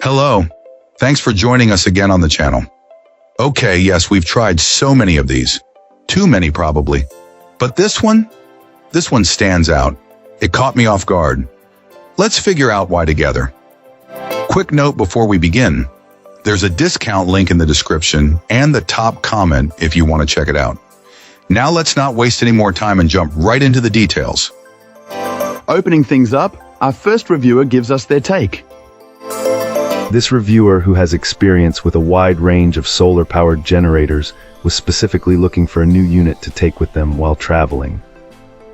Hello. Thanks for joining us again on the channel. Okay, yes, we've tried so many of these. Too many, probably. But this one stands out. It caught me off guard. Let's figure out why together. Quick note before we begin. There's a discount link in the description and the top comment if you want to check it out. Now let's not waste any more time and jump right into the details. Opening things up, our first reviewer gives us their take. This reviewer, who has experience with a wide range of solar-powered generators, was specifically looking for a new unit to take with them while traveling.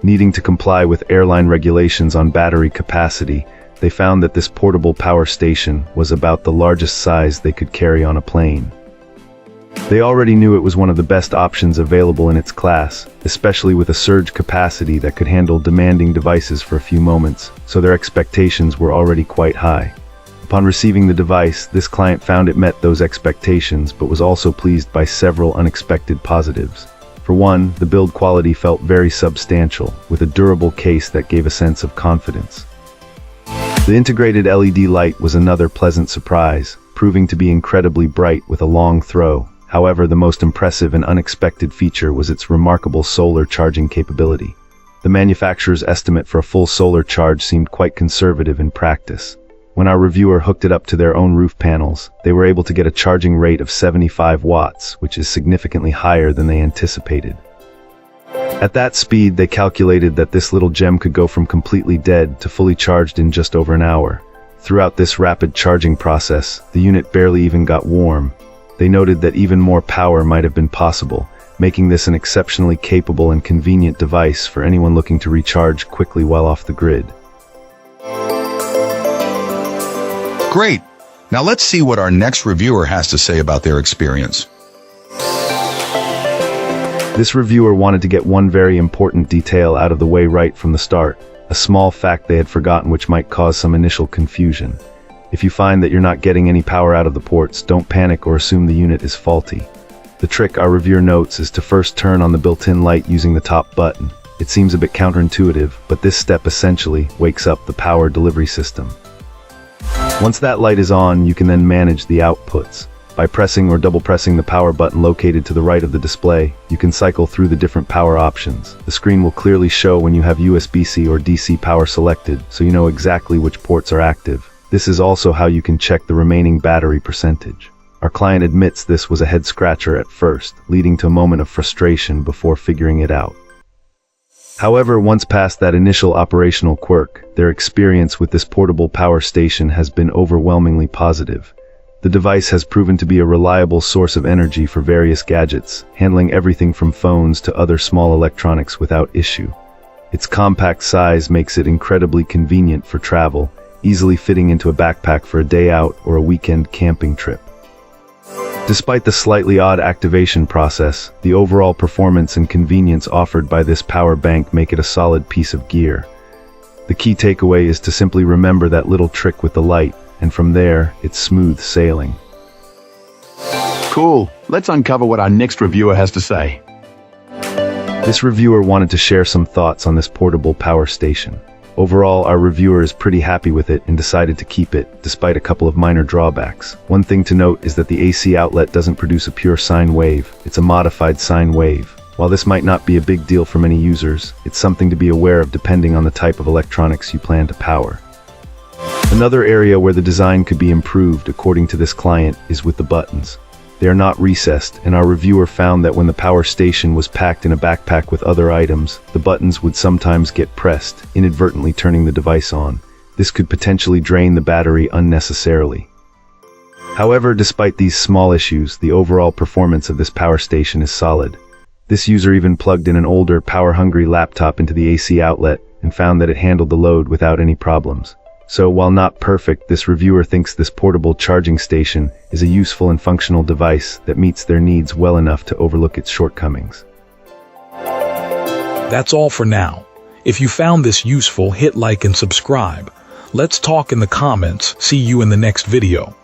Needing to comply with airline regulations on battery capacity, they found that this portable power station was about the largest size they could carry on a plane. They already knew it was one of the best options available in its class, especially with a surge capacity that could handle demanding devices for a few moments, so their expectations were already quite high. Upon receiving the device, this client found it met those expectations, but was also pleased by several unexpected positives. For one, the build quality felt very substantial, with a durable case that gave a sense of confidence. The integrated LED light was another pleasant surprise, proving to be incredibly bright with a long throw. However, the most impressive and unexpected feature was its remarkable solar charging capability. The manufacturer's estimate for a full solar charge seemed quite conservative in practice. When our reviewer hooked it up to their own roof panels, they were able to get a charging rate of 75 watts, which is significantly higher than they anticipated. At that speed, they calculated that this little gem could go from completely dead to fully charged in just over an hour. Throughout this rapid charging process, the unit barely even got warm. They noted that even more power might have been possible, making this an exceptionally capable and convenient device for anyone looking to recharge quickly while off the grid. Great. Now let's see what our next reviewer has to say about their experience. This reviewer wanted to get one very important detail out of the way right from the start, a small fact they had forgotten which might cause some initial confusion. If you find that you're not getting any power out of the ports, don't panic or assume the unit is faulty. The trick, our reviewer notes, is to first turn on the built-in light using the top button. It seems a bit counterintuitive, but this step essentially wakes up the power delivery system. Once that light is on, you can then manage the outputs. By pressing or double-pressing the power button located to the right of the display, you can cycle through the different power options. The screen will clearly show when you have USB-C or DC power selected, so you know exactly which ports are active. This is also how you can check the remaining battery percentage. Our client admits this was a head-scratcher at first, leading to a moment of frustration before figuring it out. However, once past that initial operational quirk, their experience with this portable power station has been overwhelmingly positive. The device has proven to be a reliable source of energy for various gadgets, handling everything from phones to other small electronics without issue. Its compact size makes it incredibly convenient for travel, easily fitting into a backpack for a day out or a weekend camping trip. Despite the slightly odd activation process, the overall performance and convenience offered by this power bank make it a solid piece of gear. The key takeaway is to simply remember that little trick with the light, and from there, it's smooth sailing. Cool. Let's uncover what our next reviewer has to say. This reviewer wanted to share some thoughts on this portable power station. Overall, our reviewer is pretty happy with it and decided to keep it, despite a couple of minor drawbacks. One thing to note is that the AC outlet doesn't produce a pure sine wave, it's a modified sine wave. While this might not be a big deal for many users, it's something to be aware of depending on the type of electronics you plan to power. Another area where the design could be improved, according to this client, is with the buttons. They are not recessed, and our reviewer found that when the power station was packed in a backpack with other items, the buttons would sometimes get pressed, inadvertently turning the device on. This could potentially drain the battery unnecessarily. However, despite these small issues, the overall performance of this power station is solid. This user even plugged in an older, power-hungry laptop into the AC outlet and found that it handled the load without any problems. So, while not perfect, this reviewer thinks this portable charging station is a useful and functional device that meets their needs well enough to overlook its shortcomings. That's all for now. If you found this useful, hit like and subscribe. Let's talk in the comments. See you in the next video.